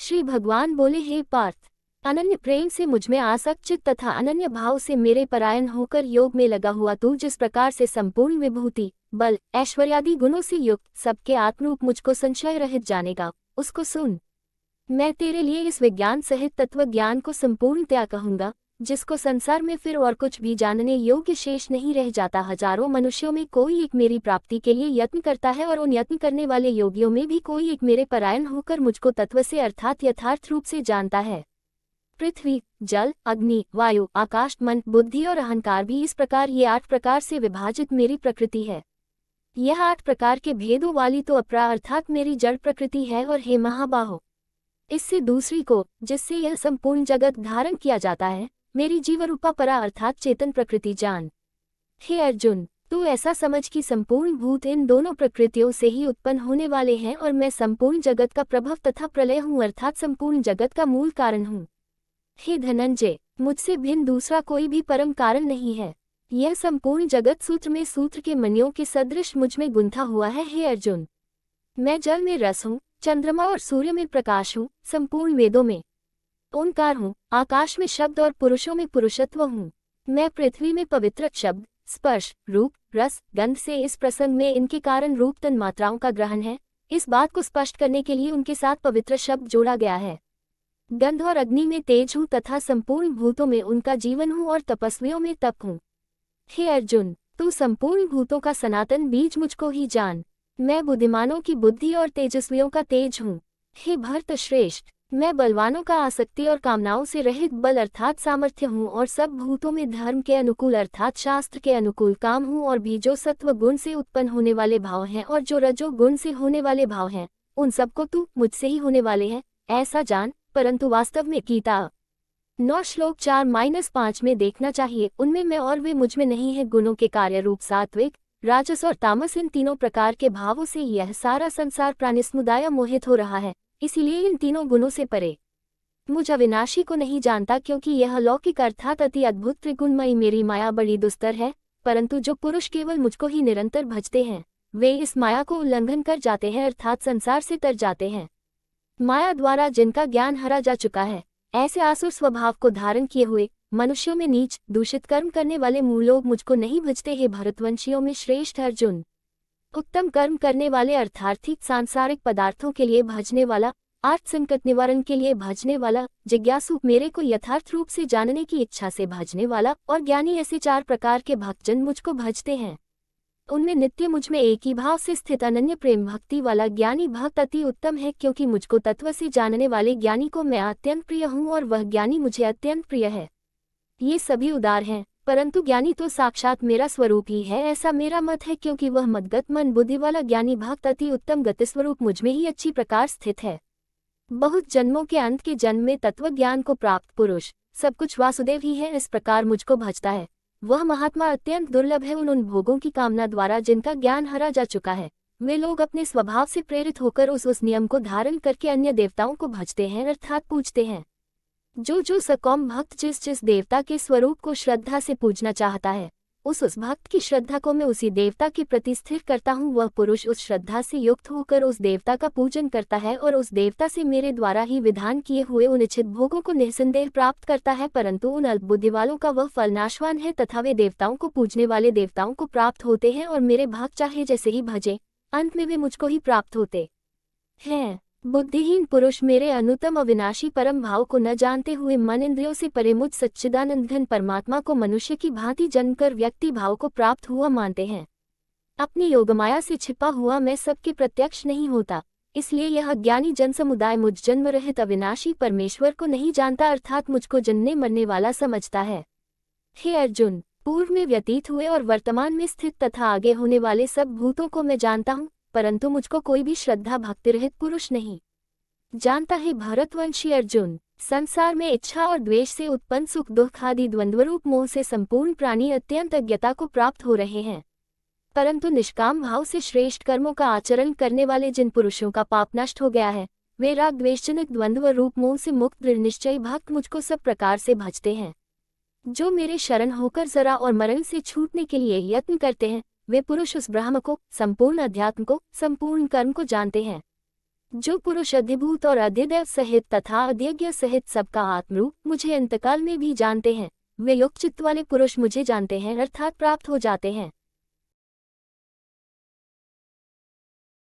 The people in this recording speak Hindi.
श्री भगवान बोले, हे पार्थ, अनन्य प्रेम से मुझमें आसक्त चित्त तथा अनन्य भाव से मेरे परायण होकर योग में लगा हुआ तू जिस प्रकार से संपूर्ण विभूति, बल, ऐश्वर्यादि गुणों से युक्त सबके आत्मरूप मुझको संशय रहित जानेगा, उसको सुन। मैं तेरे लिए इस विज्ञान सहित तत्व ज्ञान को संपूर्णतया कहूंगा, जिसको संसार में फिर और कुछ भी जानने योग्य शेष नहीं रह जाता। हजारों मनुष्यों में कोई एक मेरी प्राप्ति के लिए यत्न करता है और उन यत्न करने वाले योगियों में भी कोई एक मेरे परायण होकर मुझको तत्व से अर्थात यथार्थ रूप से जानता है। पृथ्वी, जल, अग्नि, वायु, आकाश, मन, बुद्धि और अहंकार भी इस प्रकार ये 8 प्रकार से विभाजित मेरी प्रकृति है। यह 8 प्रकार के भेदों वाली तो अपरा अर्थात मेरी जड़ प्रकृति है। और हे महाबाहो, इससे दूसरी को, जिससे यह संपूर्ण जगत धारण किया जाता है, मेरी जीवरूपा परा अर्थात चेतन प्रकृति जान। हे अर्जुन, तू ऐसा समझ कि संपूर्ण भूत इन दोनों प्रकृतियों से ही उत्पन्न होने वाले हैं और मैं संपूर्ण जगत का प्रभव तथा प्रलय हूँ अर्थात संपूर्ण जगत का मूल कारण हूँ। हे धनंजय, मुझसे भिन्न दूसरा कोई भी परम कारण नहीं है। यह संपूर्ण जगत सूत्र में सूत्र के मणियों के सदृश मुझ में गुंथा हुआ है। हे अर्जुन, मैं जल में रस हूँ, चंद्रमा और सूर्य में प्रकाश हूँ, संपूर्ण वेदों में ओंकार हूँ, आकाश में शब्द और पुरुषों में पुरुषत्व हूँ। मैं पृथ्वी में पवित्र शब्द, स्पर्श, रूप, रस, गंध से इस प्रसंग में इनके कारण रूप तन मात्राओं का ग्रहण है, इस बात को स्पष्ट करने के लिए उनके साथ पवित्र शब्द जोड़ा गया है। गंध और अग्नि में तेज हूँ तथा संपूर्ण भूतों में उनका जीवन हूँ और तपस्वियों में तप हूँ। हे अर्जुन, तू संपूर्ण भूतों का सनातन बीज मुझको ही जान। मैं बुद्धिमानों की बुद्धि और तेजस्वियों का तेज हूँ। हे भरत श्रेष्ठ, मैं बलवानों का आसक्ति और कामनाओं से रहित बल अर्थात सामर्थ्य हूँ और सब भूतों में धर्म के अनुकूल अर्थात शास्त्र के अनुकूल काम हूँ और भी जो सत्व गुण से उत्पन्न होने वाले भाव हैं और जो रजो गुण से होने वाले भाव हैं, उन सबको तू मुझसे ही होने वाले हैं ऐसा जान। परंतु वास्तव में गीता 9 श्लोक 4-5 में देखना चाहिए, उनमें मैं और वे मुझ में नहीं है। गुणों के कार्य रूप सात्विक, राजस और तामस इन तीनों प्रकार के भावों से यह सारा संसार प्राणी समुदाय मोहित हो रहा है, इसीलिए इन तीनों गुणों से परे मुझ अविनाशी को नहीं जानता, क्योंकि यह लौकिक अर्थात अति अद्भुत त्रिगुणमयी मेरी माया बड़ी दुस्तर है। परंतु जो पुरुष केवल मुझको ही निरंतर भजते हैं, वे इस माया को उल्लंघन कर जाते हैं अर्थात संसार से तर जाते हैं। माया द्वारा जिनका ज्ञान हरा जा चुका है, ऐसे आसुर स्वभाव को धारण किए हुए मनुष्यों में नीच दूषित कर्म करने वाले मूल लोग मुझको नहीं भजते। हे भरतवंशियों में श्रेष्ठ अर्जुन, उत्तम कर्म करने वाले अर्थार्थिक सांसारिक पदार्थों के लिए भजने वाला, आर्थ संकट निवारण के लिए भजने वाला, जिज्ञासु मेरे को यथार्थ रूप से जानने की इच्छा से भजने वाला और ज्ञानी, ऐसे 4 प्रकार के भक्तजन मुझको भजते हैं। उनमें नित्य मुझ में एक ही भाव से स्थित अनन्य प्रेम भक्ति वाला ज्ञानी भक्त अति उत्तम है, क्योंकि मुझको तत्व से जानने वाले ज्ञानी को मैं अत्यंत प्रिय हूँ और वह ज्ञानी मुझे अत्यंत प्रिय है। ये सभी उदार हैं, परंतु ज्ञानी तो साक्षात मेरा स्वरूप ही है, ऐसा मेरा मत है, क्योंकि वह मदगत मन बुद्धि वाला ज्ञानी भक्त अति उत्तम गति स्वरूप मुझ में ही अच्छी प्रकार स्थित है। बहुत जन्मों के अंत के जन्म में तत्व ज्ञान को प्राप्त पुरुष सब कुछ वासुदेव ही है, इस प्रकार मुझको भजता है। वह महात्मा अत्यंत दुर्लभ है। उन भोगों की कामना द्वारा जिनका ज्ञान हरा जा चुका है, वे लोग अपने स्वभाव से प्रेरित होकर उस नियम को धारण करके अन्य देवताओं को भजते हैं अर्थात पूजते हैं। जो सकौम भक्त जिस देवता के स्वरूप को श्रद्धा से पूजना चाहता है, उस भक्त की श्रद्धा को मैं उसी देवता के प्रति स्थिर करता हूँ। वह पुरुष उस श्रद्धा से युक्त होकर उस देवता का पूजन करता है और उस देवता से मेरे द्वारा ही विधान किए हुए उन इच्छित भोगों को निःसंदेह प्राप्त करता है। परंतु उन अल्प बुद्धि वालों का वह फल नाशवान है तथा वे देवताओं को पूजने वाले देवताओं को प्राप्त होते हैं और मेरे भक्त चाहे जैसे ही भजे, अंत में वे मुझको ही प्राप्त होते हैं। बुद्धिहीन पुरुष मेरे अनुतम अविनाशी परम भाव को न जानते हुए मन इंद्रियों से परे मुझ सच्चिदानंद घन परमात्मा को मनुष्य की भांति जन्मकर व्यक्ति भाव को प्राप्त हुआ मानते हैं। अपनी योगमाया से छिपा हुआ मैं सबके प्रत्यक्ष नहीं होता, इसलिए यह अज्ञानी जन समुदाय मुझ जन्म रहित अविनाशी परमेश्वर को नहीं जानता अर्थात मुझको जन्मने मरने वाला समझता है। हे अर्जुन, पूर्व में व्यतीत हुए और वर्तमान में स्थित तथा आगे होने वाले सब भूतों को मैं जानता हूँ, परंतु मुझको कोई भी श्रद्धा भक्ति रहित पुरुष नहीं जानता है। भरतवंशी अर्जुन, संसार में इच्छा और द्वेष से उत्पन्न सुख दुख आदि द्वंद्वरूप मोह से संपूर्ण प्राणी अत्यंत अज्ञता को प्राप्त हो रहे हैं, परंतु निष्काम भाव से श्रेष्ठ कर्मों का आचरण करने वाले जिन पुरुषों का पाप नष्ट हो गया है, वे राग द्वेषजनक द्वंद्व रूप मोह से मुक्त दृढ़ निश्चयी भक्त मुझको सब प्रकार से भजते हैं। जो मेरे शरण होकर जरा और मरण से छूटने के लिए यत्न करते हैं, वे पुरुष उस ब्रह्म को, संपूर्ण अध्यात्म को, संपूर्ण कर्म को जानते हैं। जो पुरुष अधिभूत और अधिदैव सहित तथा अध्यज्ञ सहित सबका आत्मरूप मुझे अंतकाल में भी जानते हैं, वे योग चित्त वाले पुरुष मुझे जानते हैं अर्थात प्राप्त हो जाते हैं।